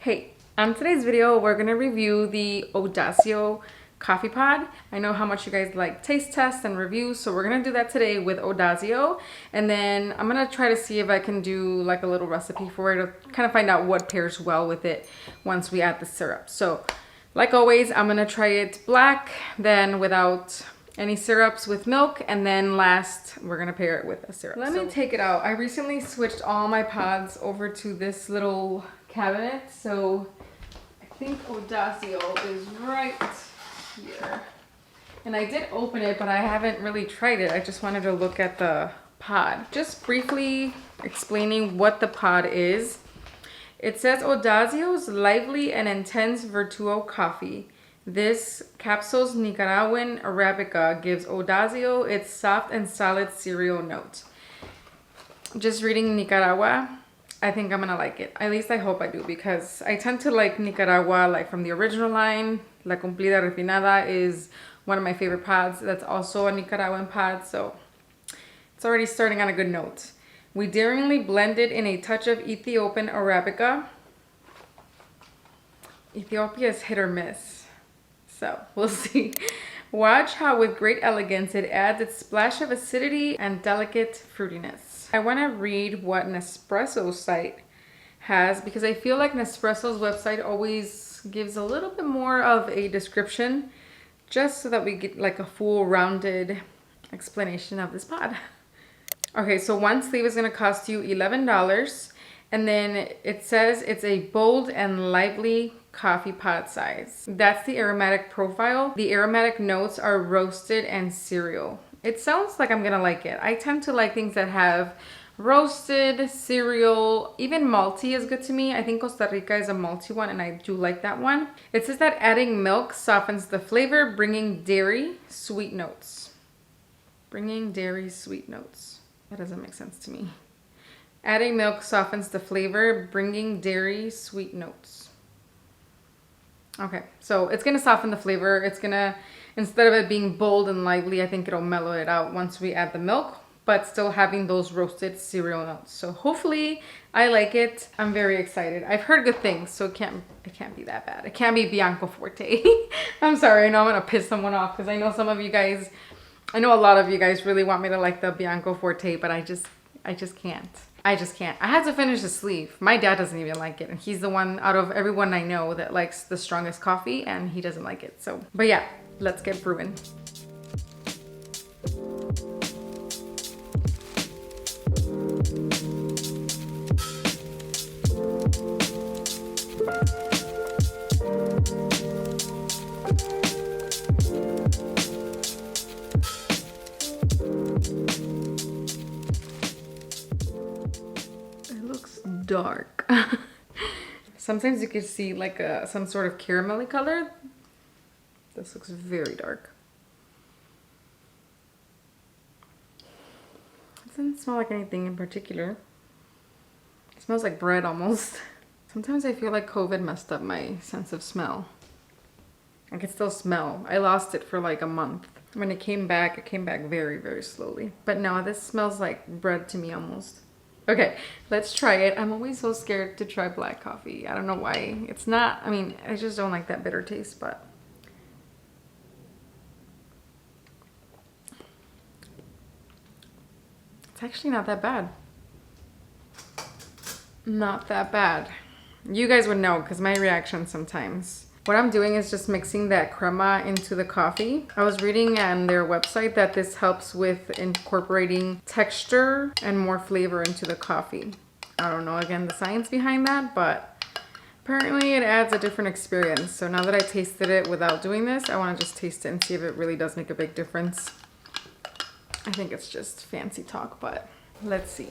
Hey, on today's video, we're gonna review the Odacio Coffee Pod. I know how much you guys like taste tests and reviews, so we're gonna do that today with Odacio. And then I'm gonna try to see if I can do like a little recipe for it to kind of find out what pairs well with it once we add the syrup. So like always, I'm gonna try it black, then without any syrups with milk, and then last we're gonna pair it with a syrup. Let me take it out. I recently switched all my pods over to this little cabinet, so I think Odacio is right here. And I did open it, but I haven't really tried it. I just wanted to look at the pod. Just briefly explaining what the pod is. It says Odacio's lively and intense Vertuo coffee. This capsule's Nicaraguan Arabica gives Odacio its soft and solid cereal note. Just reading Nicaragua, I think I'm gonna like it. At least I hope I do, because I tend to like Nicaragua, like from the original line. La Cumplida Refinada is one of my favorite pods. That's also a Nicaraguan pod, so it's already starting on a good note. We daringly blended in a touch of Ethiopian Arabica. Ethiopia is hit or miss, so we'll see. Watch how with great elegance it adds its splash of acidity and delicate fruitiness. I want to read what Nespresso's site has, because I feel like Nespresso's website always gives a little bit more of a description, just so that we get like a full rounded explanation of this pod. Okay, so one sleeve is going to cost you $11, and then it says it's a bold and lively coffee pod size. That's the aromatic profile. The aromatic notes are roasted and cereal. It sounds like I'm gonna like it. I tend to like things that have roasted, cereal, even malty is good to me. I think Costa Rica is a malty one, and I do like that one. It says that adding milk softens the flavor, bringing dairy sweet notes. Bringing dairy sweet notes. That doesn't make sense to me. Adding milk softens the flavor, bringing dairy sweet notes. Okay, so it's gonna soften the flavor. It's gonna, instead of it being bold and lively, I think it'll mellow it out once we add the milk, but still having those roasted cereal notes. So hopefully I like it. I'm very excited. I've heard good things, so it can't be that bad. It can't be Bianco Forte. I'm sorry, I know I'm gonna piss someone off, because I know some of you guys, I know a lot of you guys really want me to like the Bianco Forte, but I just can't. I just can't. I had to finish the sleeve. My dad doesn't even like it, and he's the one out of everyone I know that likes the strongest coffee, and he doesn't like it. So, but yeah, let's get brewing. Dark. Sometimes you can see like some sort of caramelly color. This looks very dark. It doesn't smell like anything in particular. It smells like bread almost. Sometimes I feel like COVID messed up my sense of smell. I can still smell. I lost it for like a month. When it came back very, very slowly. But no, this smells like bread to me almost. Okay, let's try it. I'm always so scared to try black coffee. I don't know why. It's not, I mean, I just don't like that bitter taste, but it's actually not that bad. Not that bad. You guys would know, because my reaction sometimes. What I'm doing is just mixing that crema into the coffee. I was reading on their website that this helps with incorporating texture and more flavor into the coffee. I don't know, again, the science behind that, but apparently it adds a different experience. So now that I tasted it without doing this, I want to just taste it and see if it really does make a big difference. I think it's just fancy talk, but let's see.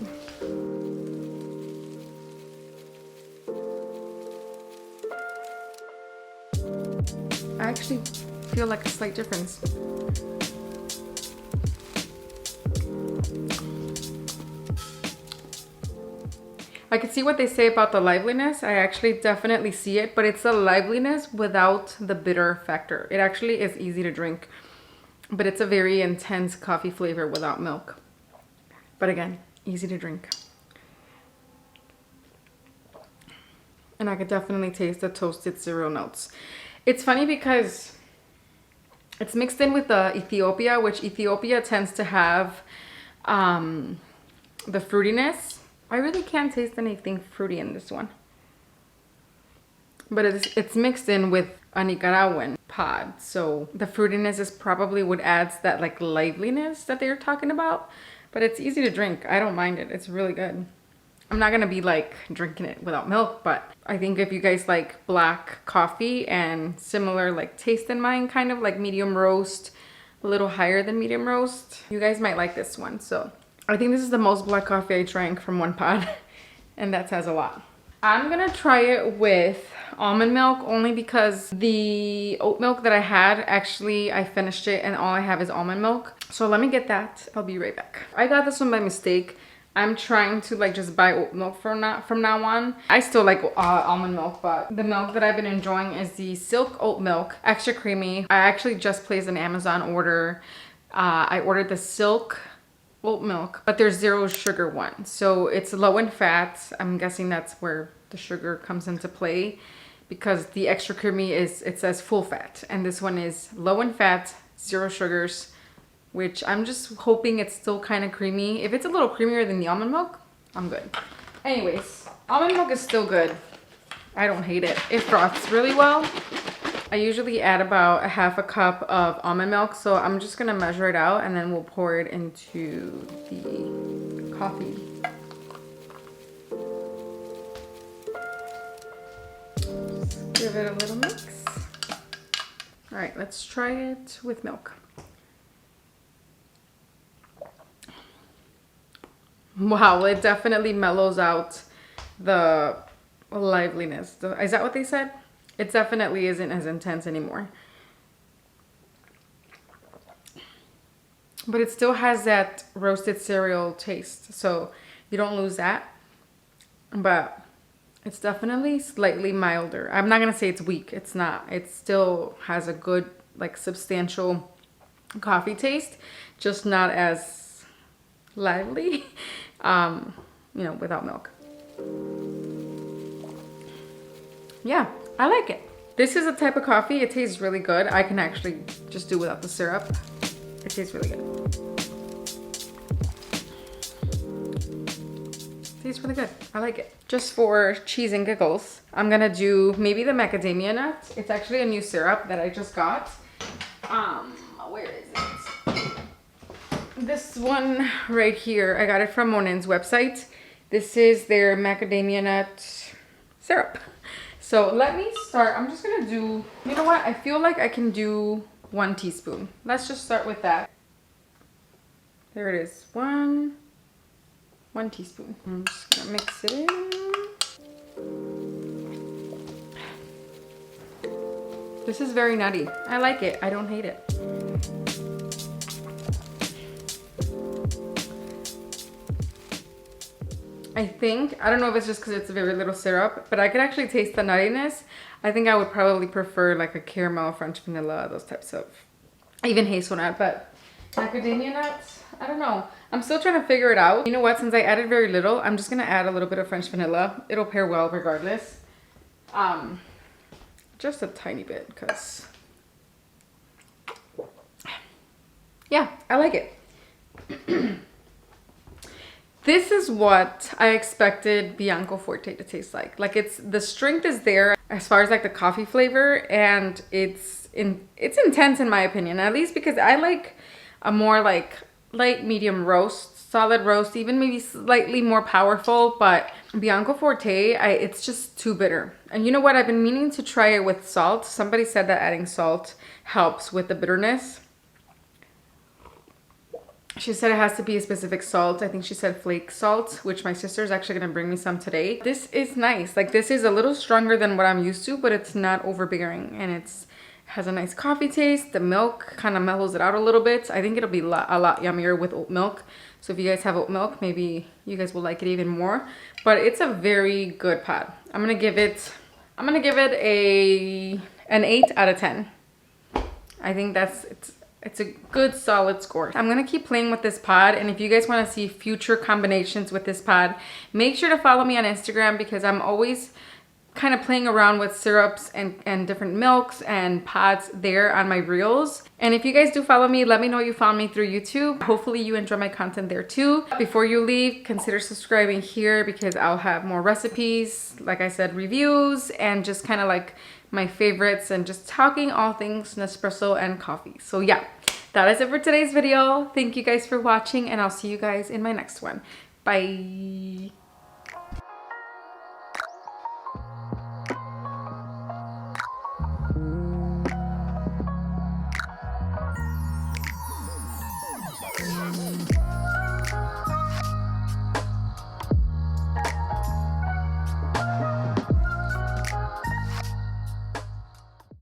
I actually feel like a slight difference. I can see what they say about the liveliness. I actually definitely see it, but it's the liveliness without the bitter factor. It actually is easy to drink, but it's a very intense coffee flavor without milk. But again, easy to drink. And I could definitely taste the toasted cereal notes. It's funny because it's mixed in with the Ethiopia, which Ethiopia tends to have the fruitiness. I really can't taste anything fruity in this one. But it's mixed in with a Nicaraguan pod. So the fruitiness is probably what adds that like liveliness that they're talking about. But it's easy to drink. I don't mind it. It's really good. I'm not gonna be like drinking it without milk, but I think if you guys like black coffee and similar like taste in mine, kind of like medium roast, a little higher than medium roast, you guys might like this one. So I think this is the most black coffee I drank from one pod, and that says a lot. I'm gonna try it with almond milk only because the oat milk that I had, actually I finished it and all I have is almond milk. So let me get that. I'll be right back. I got this one by mistake. I'm trying to like just buy oat milk from now on. I still like almond milk, but the milk that I've been enjoying is the silk oat milk, extra creamy. I actually just placed an Amazon order. I ordered the silk oat milk, but there's 0 sugar one. So it's low in fat. I'm guessing that's where the sugar comes into play, because the extra creamy it says full fat, and this one is low in fat, 0 sugars, which I'm just hoping it's still kind of creamy. If it's a little creamier than the almond milk, I'm good. Anyways, almond milk is still good. I don't hate it. It froths really well. I usually add about a half a cup of almond milk, so I'm just gonna measure it out and then we'll pour it into the coffee. Just give it a little mix. All right, let's try it with milk. Wow, it definitely mellows out the liveliness. Is that what they said? It definitely isn't as intense anymore. But it still has that roasted cereal taste, so you don't lose that. But it's definitely slightly milder. I'm not gonna say it's weak, it's not. It still has a good, like, substantial coffee taste, just not as lively, you know, without milk. Yeah, I like it. This is a type of coffee, it tastes really good. I can actually just do without the syrup. It tastes really good. It tastes really good. I like it. Just for cheese and giggles, I'm gonna do maybe the macadamia nut. It's actually a new syrup that I just got. Where is it? This one right here, I got it from Monen's website. This is their macadamia nut syrup. So let me start. I'm just gonna do, you know what? I feel like I can do 1 teaspoon. Let's just start with that. There it is. One teaspoon. I'm just gonna mix it in. This is very nutty. I like it. I don't hate it. I think, I don't know if it's just because it's a very little syrup, but I could actually taste the nuttiness. I think I would probably prefer like a caramel, French vanilla, those types of, even hazelnut, but macadamia nuts, I don't know. I'm still trying to figure it out. You know what, since I added very little, I'm just gonna add a little bit of French vanilla. It'll pair well regardless. Just a tiny bit, because, yeah, I like it. This is what I expected Bianco Forte to taste like. Like, the strength is there as far as like the coffee flavor, and it's intense in my opinion, at least because I like a more like light medium roast, solid roast, even maybe slightly more powerful. But Bianco Forte, it's just too bitter. And you know what? I've been meaning to try it with salt. Somebody said that adding salt helps with the bitterness. She said it has to be a specific salt. I think she said flake salt, which my sister's actually gonna bring me some today. This is nice. Like, this is a little stronger than what I'm used to, but it's not overbearing, and has a nice coffee taste. The milk kind of mellows it out a little bit. I think it'll be a lot yummier with oat milk. So if you guys have oat milk, maybe you guys will like it even more. But it's a very good pod. I'm gonna give it an 8 out of 10. I think it's a good solid score. I'm gonna keep playing with this pod, and if you guys wanna see future combinations with this pod, make sure to follow me on Instagram, because I'm always kind of playing around with syrups and different milks and pods there on my reels. And if you guys do follow me, let me know you found me through YouTube. Hopefully you enjoy my content there too. Before you leave, consider subscribing here because I'll have more recipes, like I said, reviews, and just kind of like my favorites and just talking all things Nespresso and coffee. So yeah, that is it for today's video. Thank you guys for watching, and I'll see you guys in my next one. Bye.